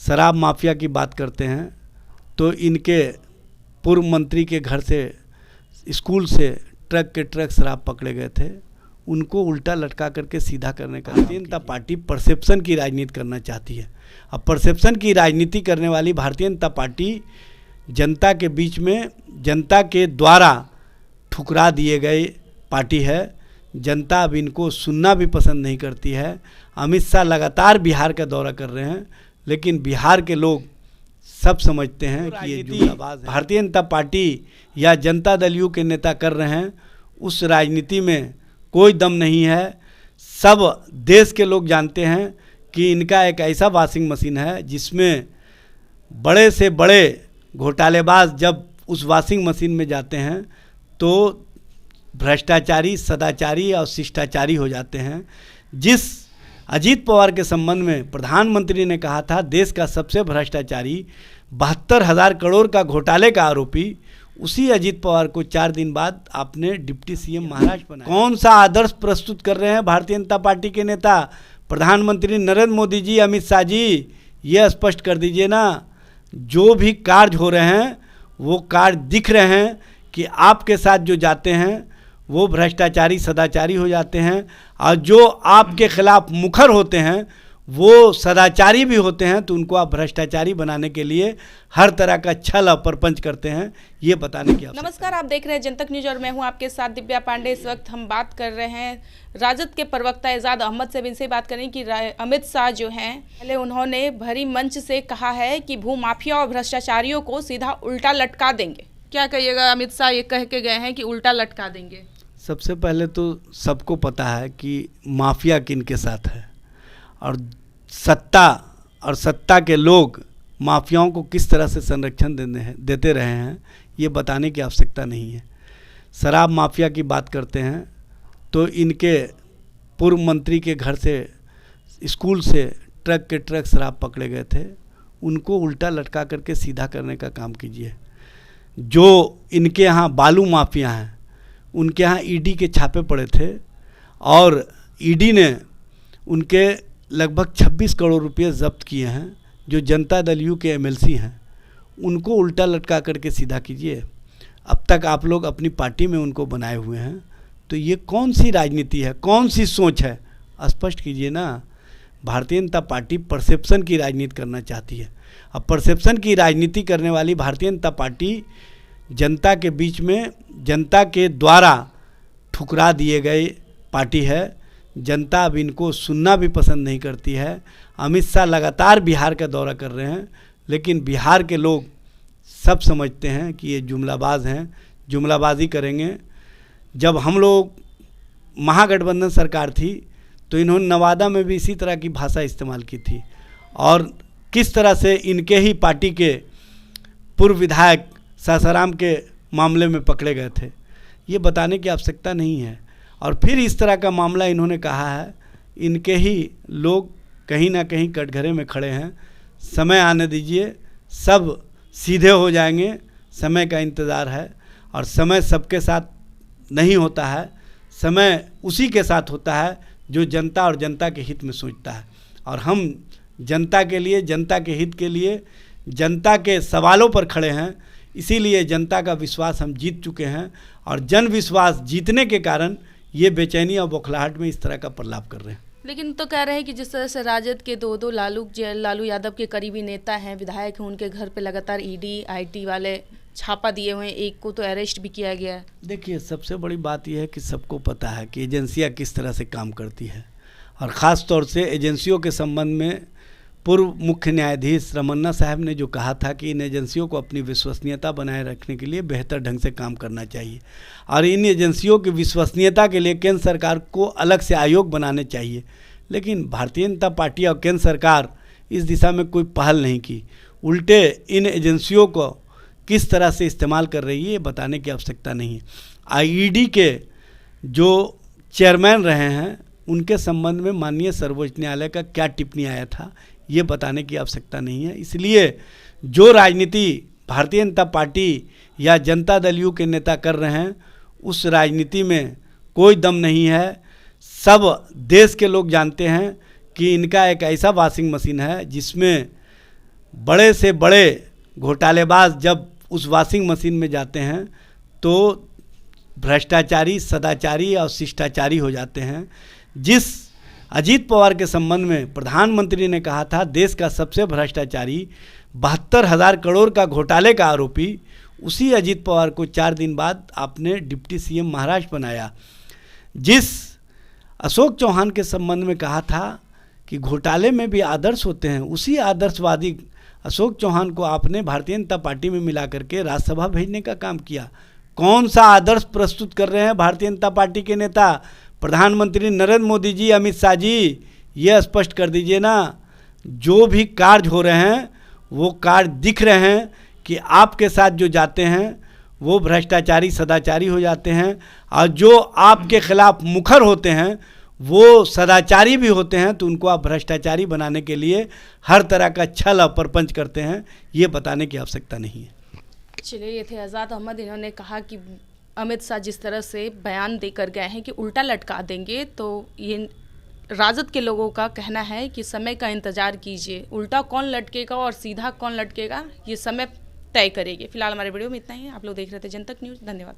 शराब माफिया की बात करते हैं तो इनके पूर्व मंत्री के घर से स्कूल से ट्रक के ट्रक शराब पकड़े गए थे, उनको उल्टा लटका करके सीधा करने का भारतीय जनता पार्टी परसेप्शन की राजनीति करना चाहती है। अब परसेप्शन की राजनीति करने वाली भारतीय जनता पार्टी जनता के बीच में जनता के द्वारा ठुकरा दिए गए पार्टी है। जनता अब इनको सुनना भी पसंद नहीं करती है। अमित शाह लगातार बिहार का दौरा कर रहे हैं, लेकिन बिहार के लोग सब समझते हैं कि ये जुमलाबाज है। भारतीय जनता पार्टी या जनता दल यू के नेता कर रहे हैं, उस राजनीति में कोई दम नहीं है। सब देश के लोग जानते हैं कि इनका एक ऐसा वॉशिंग मशीन है जिसमें बड़े से बड़े घोटालेबाज जब उस वॉशिंग मशीन में जाते हैं तो भ्रष्टाचारी, सदाचारी और शिष्टाचारी हो जाते हैं। जिस अजीत पवार के संबंध में प्रधानमंत्री ने कहा था देश का सबसे भ्रष्टाचारी 72,000 करोड़ का घोटाले का आरोपी, उसी अजीत पवार को 4 दिन बाद आपने डिप्टी सीएम महाराष्ट्र बनाया। कौन सा आदर्श प्रस्तुत कर रहे हैं भारतीय जनता पार्टी के नेता? प्रधानमंत्री नरेंद्र मोदी जी, अमित शाह जी, ये स्पष्ट कर दीजिए ना। जो भी कार्य हो रहे हैं वो कार्य दिख रहे हैं कि आपके साथ जो जाते हैं वो भ्रष्टाचारी, सदाचारी हो जाते हैं, और जो आपके खिलाफ मुखर होते हैं वो सदाचारी भी होते हैं। तो उनको आप भ्रष्टाचारी बनाने के लिए हर तरह का छल और प्रपंच करते हैं, ये बताने की आवश्यकता। नमस्कार, आप देख रहे हैं जनतक न्यूज और मैं हूं आपके साथ दिव्या पांडे। इस वक्त हम बात कर रहे हैं राजद के प्रवक्ता एजाज अहमद से। इनसे बात करें कि अमित शाह जो हैं, पहले उन्होंने भरी मंच से कहा है कि भूमाफिया और भ्रष्टाचारियों को सीधा उल्टा लटका देंगे। क्या कहिएगा? अमित शाह ये कह के गए हैं कि उल्टा लटका देंगे। सबसे पहले तो सबको पता है कि माफिया किनके साथ है और सत्ता के लोग माफियाओं को किस तरह से संरक्षण देते रहे हैं, ये बताने की आवश्यकता नहीं है। शराब माफिया की बात करते हैं तो इनके पूर्व मंत्री के घर से स्कूल से ट्रक के ट्रक शराब पकड़े गए थे, उनको उल्टा लटका करके सीधा करने का काम कीजिए। जो इनके यहाँ बालू माफिया हैं, उनके यहाँ ईडी के छापे पड़े थे और ईडी ने उनके लगभग 26 करोड़ रुपए जब्त किए हैं। जो जनता दल यू के एमएलसी हैं, उनको उल्टा लटका करके सीधा कीजिए। अब तक आप लोग अपनी पार्टी में उनको बनाए हुए हैं, तो ये कौन सी राजनीति है, कौन सी सोच है, स्पष्ट कीजिए ना। भारतीय जनता पार्टी परसेप्शन की राजनीति करना चाहती है। अब परसेप्शन की राजनीति करने वाली भारतीय जनता पार्टी जनता के बीच में जनता के द्वारा ठुकरा दिए गए पार्टी है। जनता अब इनको सुनना भी पसंद नहीं करती है। अमित शाह लगातार बिहार का दौरा कर रहे हैं, लेकिन बिहार के लोग सब समझते हैं कि ये जुमलाबाज हैं, जुमलाबाजी करेंगे। जब हम लोग महागठबंधन सरकार थी तो इन्होंने नवादा में भी इसी तरह की भाषा इस्तेमाल की थी, और किस तरह से इनके ही पार्टी के पूर्व विधायक सासाराम के मामले में पकड़े गए थे, ये बताने की आवश्यकता नहीं है। और फिर इस तरह का मामला इन्होंने कहा है, इनके ही लोग कहीं ना कहीं कटघरे में खड़े हैं। समय आने दीजिए, सब सीधे हो जाएंगे। समय का इंतज़ार है, और समय सबके साथ नहीं होता है। समय उसी के साथ होता है जो जनता और जनता के हित में सोचता है। और हम जनता के लिए, जनता के हित के लिए, जनता के सवालों पर खड़े हैं। इसीलिए जनता का विश्वास हम जीत चुके हैं, और जन विश्वास जीतने के कारण ये बेचैनी और बौखलाहट में इस तरह का प्रलाप कर रहे हैं। लेकिन तो कह रहे हैं कि जिस तरह से राजद के दो लालू यादव के करीबी नेता हैं, विधायक हैं, उनके घर पे लगातार ईडी आईटी वाले छापा दिए हुए हैं, एक को तो अरेस्ट भी किया गया है। देखिए, सबसे बड़ी बात यह है कि सबको पता है कि एजेंसियां किस तरह से काम करती है, और ख़ास तौर से एजेंसियों के संबंध में पूर्व मुख्य न्यायाधीश रमन्ना साहब ने जो कहा था कि इन एजेंसियों को अपनी विश्वसनीयता बनाए रखने के लिए बेहतर ढंग से काम करना चाहिए, और इन एजेंसियों की विश्वसनीयता के लिए केंद्र सरकार को अलग से आयोग बनाने चाहिए। लेकिन भारतीय जनता पार्टी और केंद्र सरकार इस दिशा में कोई पहल नहीं की, उल्टे इन एजेंसियों को किस तरह से इस्तेमाल कर रही है ये बताने की आवश्यकता नहीं है। आईईडी के जो चेयरमैन रहे हैं, उनके संबंध में माननीय सर्वोच्च न्यायालय का क्या टिप्पणी आया था, ये बताने की आवश्यकता नहीं है। इसलिए जो राजनीति भारतीय जनता पार्टी या जनता दल यू के नेता कर रहे हैं, उस राजनीति में कोई दम नहीं है। सब देश के लोग जानते हैं कि इनका एक ऐसा वॉशिंग मशीन है जिसमें बड़े से बड़े घोटालेबाज जब उस वॉशिंग मशीन में जाते हैं तो भ्रष्टाचारी, सदाचारी और शिष्टाचारी हो जाते हैं। जिस अजीत पवार के संबंध में प्रधानमंत्री ने कहा था देश का सबसे भ्रष्टाचारी, 72,000 करोड़ का घोटाले का आरोपी, उसी अजीत पवार को 4 दिन बाद आपने डिप्टी सीएम महाराष्ट्र बनाया। जिस अशोक चौहान के संबंध में कहा था कि घोटाले में भी आदर्श होते हैं, उसी आदर्शवादी अशोक चौहान को आपने भारतीय जनता पार्टी में मिला करके राज्यसभा भेजने का काम किया। कौन सा आदर्श प्रस्तुत कर रहे हैं भारतीय जनता पार्टी के नेता? प्रधानमंत्री नरेंद्र मोदी जी, अमित शाह जी, ये स्पष्ट कर दीजिए ना। जो भी कार्य हो रहे हैं वो कार्य दिख रहे हैं कि आपके साथ जो जाते हैं वो भ्रष्टाचारी, सदाचारी हो जाते हैं, और जो आपके खिलाफ मुखर होते हैं वो सदाचारी भी होते हैं। तो उनको आप भ्रष्टाचारी बनाने के लिए हर तरह का छल और प्रपंच करते हैं, ये बताने की आवश्यकता नहीं है। चलिए, ये थे आज़ाद अहमद। इन्होंने कहा कि अमित शाह जिस तरह से बयान देकर गए हैं कि उल्टा लटका देंगे, तो ये राजद के लोगों का कहना है कि समय का इंतजार कीजिए, उल्टा कौन लटकेगा और सीधा कौन लटकेगा ये समय तय करेगी। फिलहाल हमारे वीडियो में इतना ही है। आप लोग देख रहे थे जनतक न्यूज़। धन्यवाद।